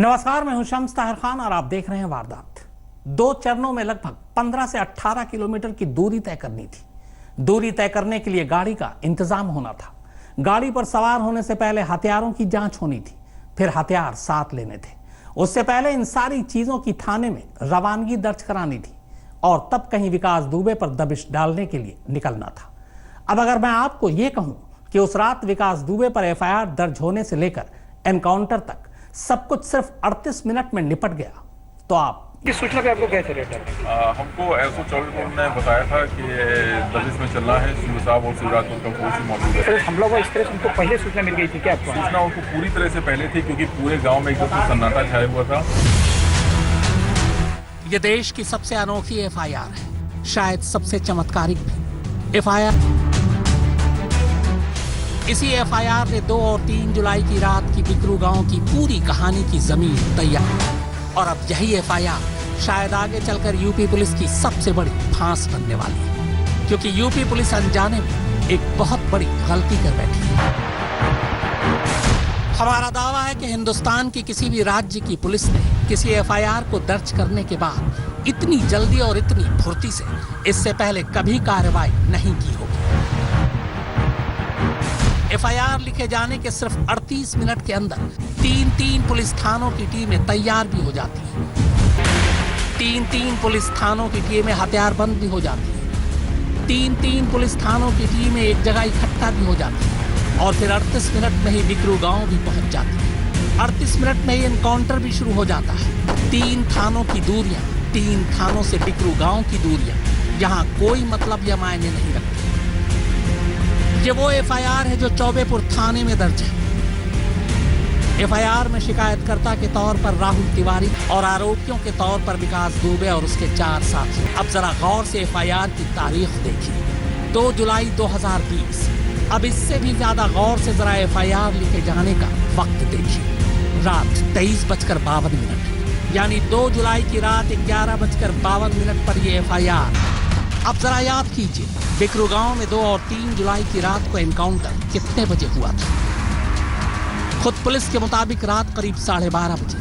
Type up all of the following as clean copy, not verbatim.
नमस्कार, मैं हूं शम्स ताहिर खान और आप देख रहे हैं वारदात। 2 चरणों में लगभग 15 से 18 किलोमीटर की दूरी तय करनी थी। दूरी तय करने के लिए गाड़ी का इंतजाम होना था। गाड़ी पर सवार होने से पहले हथियारों की जांच होनी थी, फिर हथियार साथ लेने थे। उससे पहले इन सारी चीजों की थाने में रवानगी दर्ज करानी थी और तब कहीं विकास दुबे पर दबिश डालने के लिए निकलना था। अब अगर मैं आपको यह कहूं कि उस रात विकास दुबे पर एफआईआर दर्ज होने से लेकर एनकाउंटर तक सब कुछ सिर्फ 38 मिनट में निपट गया, तो आप किस सूचना पे आपको कैसे रेट हमको एसओ चौबेपुर ने बताया था कि दबिश में चलना है। शिव साहब और शिवराजपुर का फोर्स मौजूद है। हमला हुआ इस तरह से हमको पहले सूचना मिल गई थी क्या आपको? सूचना उनको पूरी तरह से पहले थी, क्योंकि पूरे गांव में एकदम से सन्नाटा छाया हुआ था। ये देश की सबसे अनोखी एफआईआर है, शायद सबसे चमत्कारिक भी। एफआईआर इसी एफआईआर ने 2 और 3 जुलाई की रात की बिकरू गांव की पूरी कहानी की जमीन तैयार। और अब यही एफआईआर शायद आगे चलकर यूपी पुलिस की सबसे बड़ी फांस बनने वाली है, क्योंकि यूपी पुलिस अनजाने में एक बहुत बड़ी गलती कर बैठी है। हमारा दावा है कि हिंदुस्तान की किसी भी राज्य की पुलिस ने किसी एफआईआर को दर्ज करने के बाद इतनी जल्दी और इतनी फुर्ती से इससे पहले कभी कार्रवाई नहीं की होगी। एफआईआर लिखे जाने के सिर्फ 38 मिनट के अंदर 3 पुलिस थानों की टीमें तैयार भी हो जाती हैं। 3 पुलिस थानों की टीमें हथियारबंद भी हो जाती हैं। 3 पुलिस थानों की टीमें एक जगह इकट्ठा भी हो जाती हैं। और फिर 38 मिनट में ही बिकरू गांव भी पहुंच जाती है। 38 मिनट में ही एनकाउंटर भी शुरू हो जाता है। 3 थानों की दूरियां, 3 थानों से बिकरू गांव की दूरियां यहाँ कोई मतलब या मायने नहीं रखती। ये वो एफआईआर है जो चौबेपुर थाने में दर्ज है। एफआईआर में शिकायतकर्ता के तौर पर राहुल तिवारी और आरोपियों के तौर पर विकास दुबे और उसके 4 साथी। अब जरा गौर से एफआईआर की तारीख देखिए, 2 जुलाई 2020। अब इससे भी ज्यादा गौर से जरा एफआईआर लिखे जाने का वक्त देखिए, रात 23:52, यानी 2 जुलाई की रात 11:52 पर यह एफआईआर। अब जरा याद कीजिए, बिकरू गांव में 2 और 3 जुलाई की रात को एनकाउंटर कितने बजे हुआ था? खुद पुलिस के मुताबिक रात करीब 12:30 बजे।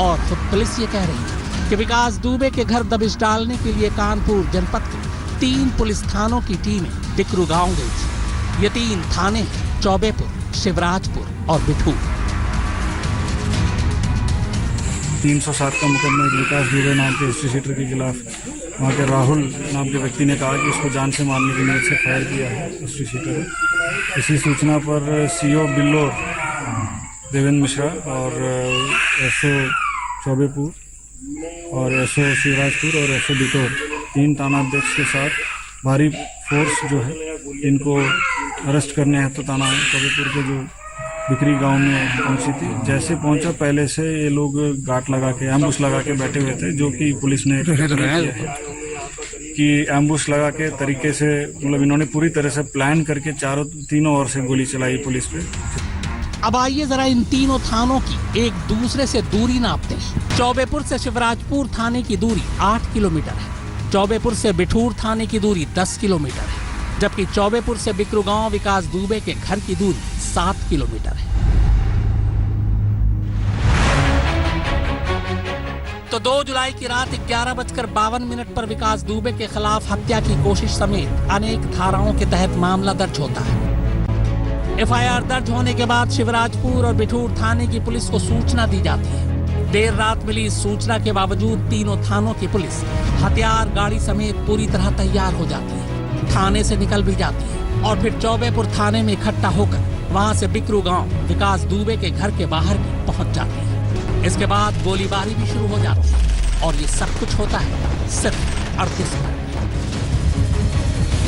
और खुद पुलिस ये कह रही है कि विकास दुबे के घर दबिश डालने के लिए कानपुर जनपद के 3 पुलिस थानों की टीमें बिकरू गांव गई थी। ये 3 थाने हैं चौबेपुर, शिवराजपुर और बिठूर। 307 का मुकदमा विकास दुबे नाम के हिस्ट्री शीटर के खिलाफ वहाँ के राहुल नाम के व्यक्ति ने कहा कि उसको जान से मारने की नीयत से फायर किया है हिस्ट्री शीटर। इसी सूचना पर सीओ बिल्लोर देवेंद्र मिश्रा और एसओ चौबेपुर और एसओ शिवराजपुर और एसओ बिटोर 3 थानाध्यक्ष के साथ भारी फोर्स जो है इनको अरेस्ट करने हेतु थाना चौबेपुर के जो बिकरी गांव में पहुंची थी। जैसे पहुंचा, पहले से ये लोग गाट लगा के एम्बुश लगा के बैठे हुए थे, जो कि पुलिस ने कि एम्बुश लगा के तरीके से, मतलब इन्होंने पूरी तरह से प्लान करके तीनों ओर से गोली चलाई पुलिस पे। अब आइए जरा इन तीनों थानों की एक दूसरे से दूरी नापते हैं। चौबेपुर से शिवराजपुर थाने की दूरी 8 किलोमीटर है। चौबेपुर से बिठूर थाने की दूरी 10 किलोमीटर है, जबकि चौबेपुर से बिकरू गांव विकास दुबे के घर की दूरी 7 किलोमीटर है। तो 2 जुलाई की रात 11:52 पर विकास दुबे के खिलाफ हत्या की कोशिश समेत अनेक धाराओं के तहत मामला दर्ज होता है। एफआईआर दर्ज होने के बाद शिवराजपुर और बिठूर थाने की पुलिस को सूचना दी जाती है। देर रात मिली इस सूचना के बावजूद तीनों थानों की पुलिस हथियार गाड़ी समेत पूरी तरह तैयार हो जाती है, थाने से निकल भी जाती है और फिर चौबेपुर थाने में इकट्ठा होकर वहां से बिकरू गांव विकास दुबे के घर के बाहर भी पहुंच जाती है। इसके बाद गोलीबारी भी शुरू हो जाती है और ये सब कुछ होता है सिर्फ 38 मिनट।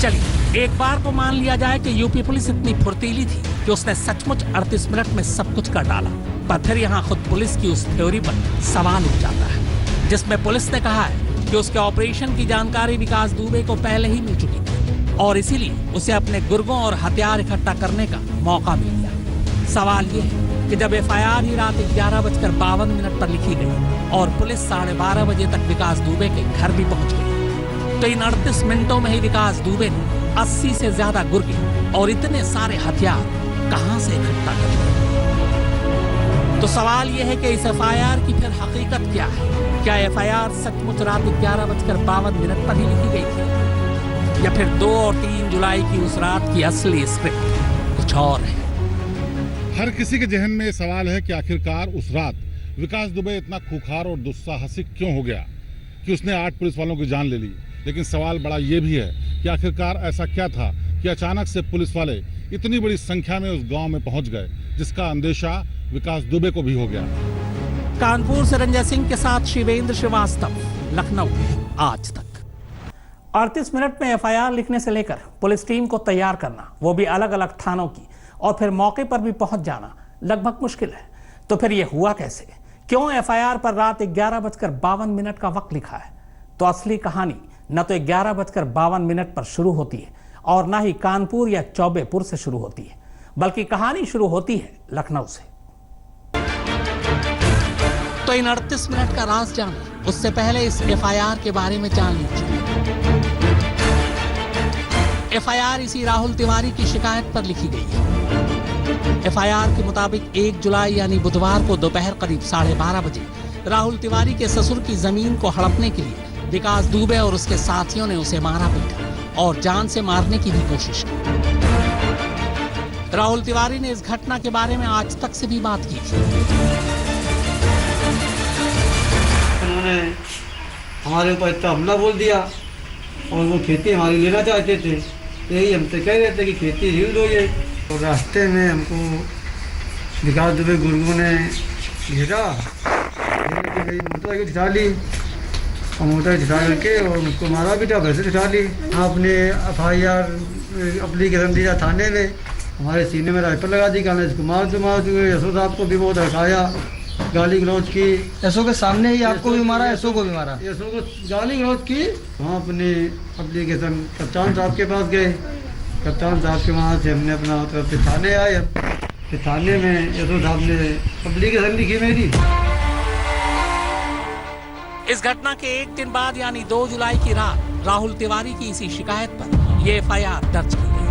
चलिए, एक बार को मान लिया जाए कि यूपी पुलिस इतनी फुर्तीली थी कि उसने सचमुच 38 मिनट में सब कुछ कर डाला, पर फिर यहाँ खुद पुलिस की उस थ्योरी पर सवाल उठ जाता है, जिसमें पुलिस ने कहा है कि उसके ऑपरेशन की जानकारी विकास दुबे को पहले ही मिल चुकी थी और इसीलिए उसे अपने गुर्गों और हथियार इकट्ठा करने का मौका मिल गया। सवाल ये है कि जब एफआईआर ही रात 11:52 पर लिखी गई और पुलिस 12:30 बजे तक विकास दुबे के घर भी पहुंच गई, तो इन 38 मिनटों में ही विकास दुबे ने 80 से ज्यादा गुर्गे और इतने सारे हथियार कहां से इकट्ठा कर लिए? तो सवाल यह है कि इस एफआईआर की फिर हकीकत क्या है? क्या एफआईआर सचमुच रात 11:52 पर ही लिखी गई थी, या फिर 2 और 3 जुलाई की उस रात की असली स्क्रिप्ट कुछ और है? हर किसी के जहन में ये सवाल है कि आखिरकार उस रात विकास दुबे इतना खूंखार और दुस्साहसिक क्यों हो गया कि उसने 8 पुलिस वालों की जान ले ली। लेकिन सवाल बड़ा ये भी है कि आखिरकार ऐसा क्या था कि अचानक से पुलिस वाले इतनी बड़ी संख्या में उस गांव में पहुंच गए, जिसका अंदेशा विकास दुबे को भी हो गया। कानपुर से रंजय सिंह के साथ शिवेंद्र श्रीवास्तव, लखनऊ, आज तक। 38 मिनट में एफआईआर लिखने से लेकर पुलिस टीम को तैयार करना, वो भी अलग अलग थानों की, और फिर मौके पर भी पहुंच जाना लगभग मुश्किल है। तो फिर यह हुआ कैसे? क्यों एफआईआर पर रात 11:52 का वक्त लिखा है? तो असली कहानी न तो 11:52 पर शुरू होती है और न ही कानपुर या चौबेपुर से शुरू होती है, बल्कि कहानी शुरू होती है लखनऊ से। तो इन 38 मिनट का राज जाने उससे पहले इस एफआईआर के बारे में जान लीजिए। एफआईआर इसी राहुल तिवारी की शिकायत पर लिखी गई है। एफआईआर के मुताबिक 1 जुलाई यानी बुधवार को दोपहर करीब 12:30 बजे राहुल तिवारी के ससुर की जमीन को हड़पने के लिए विकास दुबे और उसके साथियों ने उसे मारा पीटा और जान से मारने की भी कोशिश की। राहुल तिवारी ने इस घटना के बारे में आज तक से भी बात की थी। उन्होंने हमारे ऊपर इतना हमला बोल दिया और वो खेती हमारी लेना चाहते थे। यही हमसे कह रहे थे कि खेती ही लो ये। और रास्ते में हमको विकास दुबे गुर्गों ने घेरा, मोटर उठा ली और मोटर उठा करके और मुझको मारा पीटा, वैसे उठा ली। आपने एफआईआर एप्लीकेशन दिया थाने में, हमारे सीने में राइफल लगा दी, कहना इसको मार दो यशो साहब को भी बहुत हटाया, गाली गलौज की। यशो के सामने ही आपको भी मारा, यशो को भी मारा, यशो को गाली गलौज की। वहाँ अपने एप्लीकेशन कप्तान साहब के पास गए, कप्तान साहब के वहाँ से हमने अपना तरफ से थाने आए। फिर थाने में यशो साहब ने एप्लीकेशन लिखी मेरी। इस घटना के एक दिन बाद यानी 2 जुलाई की रात राहुल तिवारी की इसी शिकायत पर यह एफआईआर दर्ज की गई।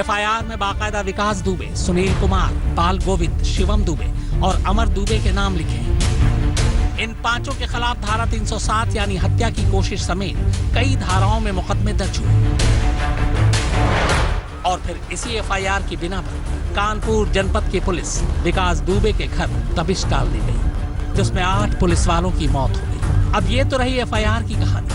एफआईआर में बाकायदा विकास दुबे, सुनील कुमार, बाल गोविंद, शिवम दुबे और अमर दुबे के नाम लिखे हैं। इन पांचों के खिलाफ धारा 307 यानी हत्या की कोशिश समेत कई धाराओं में मुकदमे दर्ज हुए। और फिर इसी एफआईआर की बिना पर कानपुर जनपद की पुलिस विकास दुबे के घर दबिश डालने गई, जिसमें 8 पुलिस वालों की मौत हो गई। अब ये तो रही एफआईआर की कहानी।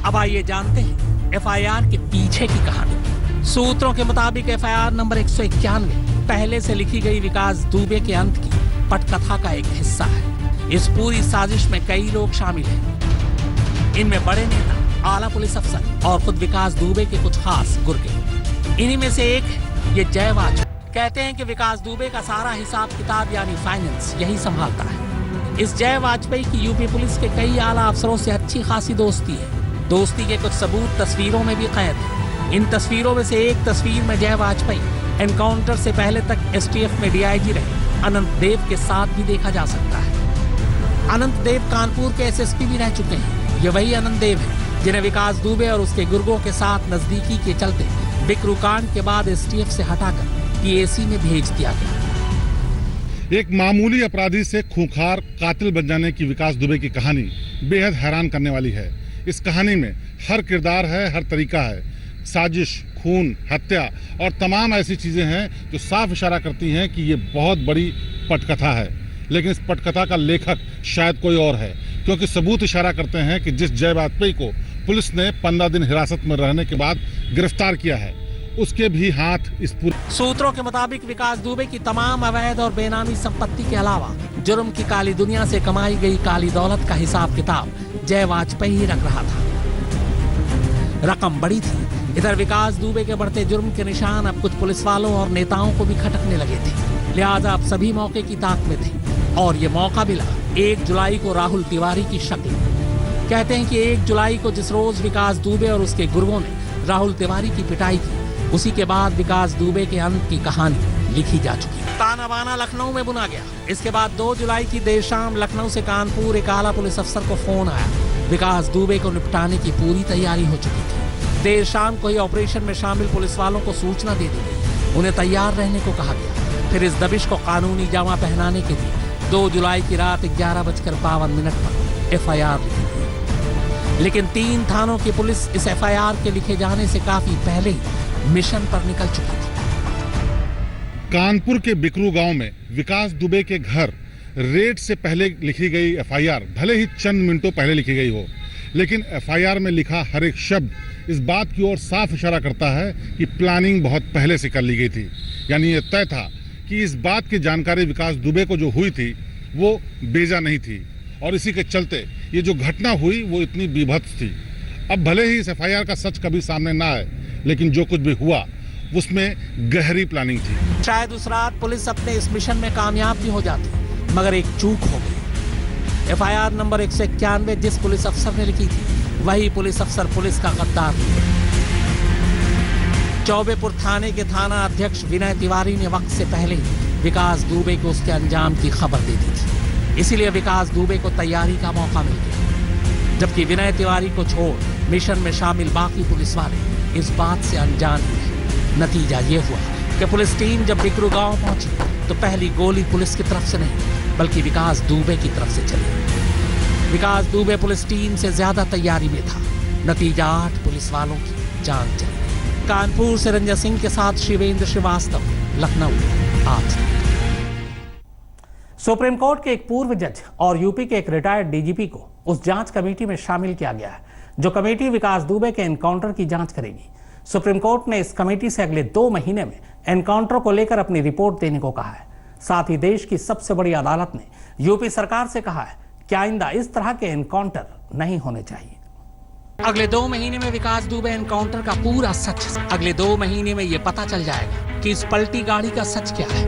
अब आइए जानते हैं एफआईआर के पीछे की कहानी। सूत्रों के मुताबिक एफआईआर नंबर 191 पहले से लिखी गई विकास दुबे के अंत की पटकथा का एक हिस्सा है। इस पूरी साजिश में कई लोग शामिल हैं। इनमें बड़े नेता, आला पुलिस अफसर और खुद विकास दुबे के कुछ खास गुर्गे। इन्हीं में से एक है ये जय वाजपेयी। कहते हैं कि विकास दुबे का सारा हिसाब किताब यानी फाइनेंस यही संभालता है। इस जय वाजपेयी की यूपी पुलिस के कई आला अफसरों से अच्छी खासी दोस्ती है। दोस्ती के कुछ सबूत तस्वीरों में भी कैद है। इन तस्वीरों में से एक तस्वीर में जय वाजपेयी एनकाउंटर से पहले तक एसटीएफ में डीआईजी रहे अनंत देव के साथ भी देखा जा सकता है। अनंत देव कानपुर के एसएसपी भी रह चुके हैं। ये वही अनंत देव है जिन्हें विकास दुबे और उसके गुर्गों के साथ नजदीकी के चलते बिकरू कांड के बाद एसटीएफ से हटाकर पीएसी में भेज दिया गया। एक मामूली अपराधी से खूंखार कातिल बन जाने की विकास दुबे की कहानी बेहद हैरान करने वाली है। इस कहानी में हर किरदार है, हर तरीका है। साजिश, खून, हत्या और तमाम ऐसी चीजें हैं जो साफ इशारा करती हैं कि ये बहुत बड़ी पटकथा है। लेकिन इस पटकथा का लेखक शायद कोई और है, क्योंकि सबूत इशारा करते हैं कि जिस जय वाजपेयी को पुलिस ने 15 दिन हिरासत में रहने के बाद गिरफ्तार किया है, उसके भी हाथ इस पूरे। सूत्रों के मुताबिक विकास दुबे की तमाम अवैध और बेनामी संपत्ति के अलावा जुर्म की काली दुनिया से कमाई गई काली दौलत का हिसाब किताब जय वाजपेयी ही रख रहा था। रकम बड़ी थी। इधर विकास दुबे के बढ़ते जुर्म के निशान अब कुछ पुलिस वालों और नेताओं को भी खटकने लगे थे। लिहाजा अब सभी मौके की ताक में थे और ये मौका मिला 1 जुलाई को राहुल तिवारी की शक्ल। कहते हैं कि 1 जुलाई को जिस रोज विकास दुबे और उसके गुर्गों ने राहुल तिवारी की पिटाई की, उसी के बाद विकास दुबे के अंत की कहानी लिखी जा चुकी है। ताना बाना लखनऊ में बुना गया। इसके बाद 2 जुलाई की देर शाम लखनऊ से कानपुर एक आला पुलिस अफसर को फोन आया। विकास दुबे को निपटाने की पूरी तैयारी हो चुकी थी। देर शाम को ही ऑपरेशन में शामिल पुलिस वालों को सूचना दे दी गई। उन्हें तैयार रहने को कहा गया। फिर इस दबिश को कानूनी जामा पहनाने के लिए 2 जुलाई की रात 11:52 पर FIR लिखी गई। लेकिन 3 थानों की पुलिस इस FIR के लिखे जाने से काफी पहले ही मिशन पर निकल चुकी थी। कानपुर के बिकरू गांव में विकास दुबे के घर रेड से पहले लिखी गई FIR भले ही चंद मिनटों पहले लिखी गई हो, लेकिन FIR में लिखा हर एक शब्द इस बात की ओर साफ इशारा करता है कि प्लानिंग बहुत पहले से कर ली गई थी। यानी ये तय था कि इस बात की जानकारी विकास दुबे को जो हुई थी वो बेजा नहीं थी, और इसी के चलते ये जो घटना हुई वो इतनी बीभत्स थी। अब भले ही इस FIR का सच कभी सामने ना आए, लेकिन जो कुछ भी हुआ उसमें गहरी प्लानिंग थी। शायद उस रात पुलिस अपने इस मिशन में कामयाब भी हो जाती, मगर एक चूक हो गई। FIR नंबर 191 जिस पुलिस अफसर ने लिखी थी वही पुलिस अफसर पुलिस का गद्दार निकला। चौबेपुर थाने के थाना अध्यक्ष विनय तिवारी ने वक्त से पहले विकास दुबे को उसके अंजाम की खबर दे दी थी। इसीलिए विकास दुबे को तैयारी का मौका मिल गया, जबकि विनय तिवारी को छोड़ मिशन में शामिल बाकी पुलिस वाले इस बात से अनजान हुए। नतीजा ये हुआ कि पुलिस टीम जब बिकरू गांव पहुंची तो पहली गोली पुलिस की तरफ से नहीं बल्कि विकास दुबे की तरफ से चली। विकास दुबे पुलिस टीम से ज्यादा तैयारी में था। नतीजा 8 पुलिस वालों की जान चली गई। कानपुर से रंजन सिंह के साथ शिवेंद्र श्रीवास्तव, लखनऊ, आज तक। सुप्रीम कोर्ट के एक पूर्व जज और यूपी के एक रिटायर्ड DGP को उस जांच कमेटी में शामिल किया गया है जो कमेटी विकास दुबे के एनकाउंटर की जांच करेगी। सुप्रीम कोर्ट ने इस कमेटी से अगले 2 महीने में एनकाउंटर को लेकर अपनी रिपोर्ट देने को कहा है। साथ ही देश की सबसे बड़ी अदालत ने यूपी सरकार से कहा है कि आइंदा इस तरह के एनकाउंटर नहीं होने चाहिए। अगले 2 महीने में विकास दुबे एनकाउंटर का पूरा सच, अगले 2 महीने में यह पता चल जाएगा कि इस पलटी गाड़ी का सच क्या है।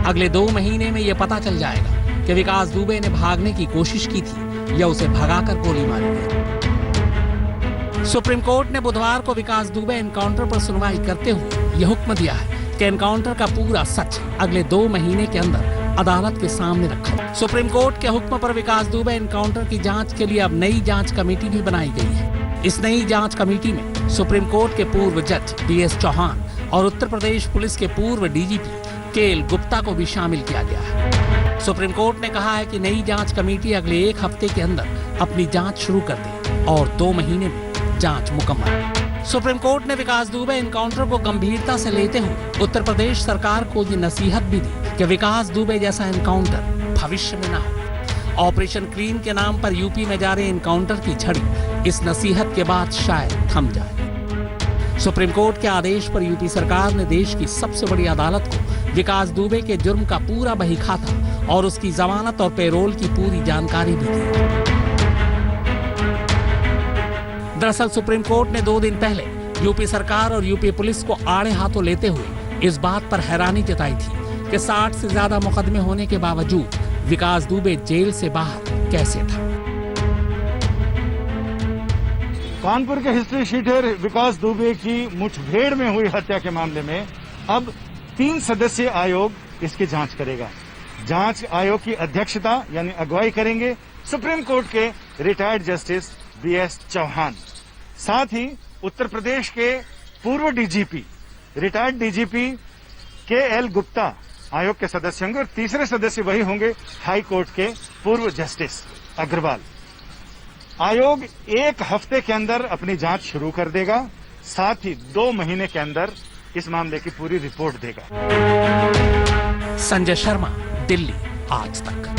अगले 2 महीने में यह पता चल जाएगा कि विकास दुबे ने भागने की कोशिश की थी या उसे भगाकर गोली मारी गई। सुप्रीम कोर्ट ने बुधवार को विकास दुबे एनकाउंटर पर सुनवाई करते हुए यह हुक्म दिया है कि एनकाउंटर का पूरा सच अगले 2 महीने के अंदर अदालत के सामने रखा। सुप्रीम कोर्ट के हुक्म पर विकास दुबे एनकाउंटर की जांच के लिए अब नई जांच कमेटी भी बनाई गई है। इस नई जांच कमेटी में सुप्रीम कोर्ट के पूर्व जज BS चौहान और उत्तर प्रदेश पुलिस के पूर्व DGP KL गुप्ता को भी शामिल किया गया है। सुप्रीम कोर्ट ने कहा है कि नई जांच कमेटी अगले 1 हफ्ते के अंदर अपनी जांच शुरू कर दे और 2 महीने में जांच मुकम्मल। सुप्रीम कोर्ट ने विकास दुबे एनकाउंटर को गंभीरता से लेते हुए उत्तर प्रदेश सरकार को ये नसीहत भी दी कि विकास दुबे जैसा एनकाउंटर भविष्य में ना हो। ऑपरेशन क्लीन के नाम पर यूपी में जारी एनकाउंटर की झड़ी इस नसीहत के बाद शायद थम जाए। सुप्रीम कोर्ट के आदेश पर यूपी सरकार ने देश की सबसे बड़ी अदालत को विकास दुबे के जुर्म का पूरा बहीखाता और उसकी जमानत और पेरोल की पूरी जानकारी भी दी। दरअसल सुप्रीम कोर्ट ने 2 दिन पहले यूपी सरकार और यूपी पुलिस को आड़े हाथों लेते हुए इस बात पर हैरानी जताई थी कि 60 से ज्यादा मुकदमे होने के बावजूद विकास दुबे जेल से बाहर कैसे था। कानपुर के हिस्ट्री शीटर विकास दुबे की मुठभेड़ में हुई हत्या के मामले में अब 3 सदस्यीय आयोग इसकी जांच करेगा। जांच आयोग की अध्यक्षता यानी अगुवाई करेंगे सुप्रीम कोर्ट के रिटायर्ड जस्टिस BS चौहान। साथ ही उत्तर प्रदेश के पूर्व DGP retired DGP KL Gupta आयोग के सदस्य होंगे और तीसरे सदस्य वही होंगे हाई कोर्ट के पूर्व जस्टिस अग्रवाल। आयोग 1 हफ्ते के अंदर अपनी जांच शुरू कर देगा, साथ ही 2 महीने के अंदर इस मामले की पूरी रिपोर्ट देगा। संजय शर्मा, दिल्ली, आज तक।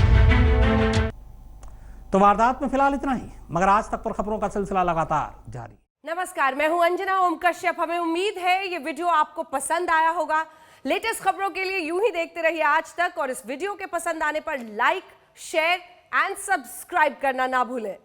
तो वारदात में फिलहाल इतना ही, मगर आज तक पर खबरों का सिलसिला लगातार जारी। नमस्कार, मैं हूं अंजना ओम कश्यप। हमें उम्मीद है ये वीडियो आपको पसंद आया होगा। लेटेस्ट खबरों के लिए यूं ही देखते रहिए आज तक, और इस वीडियो के पसंद आने पर लाइक, शेयर एंड सब्सक्राइब करना ना भूलें।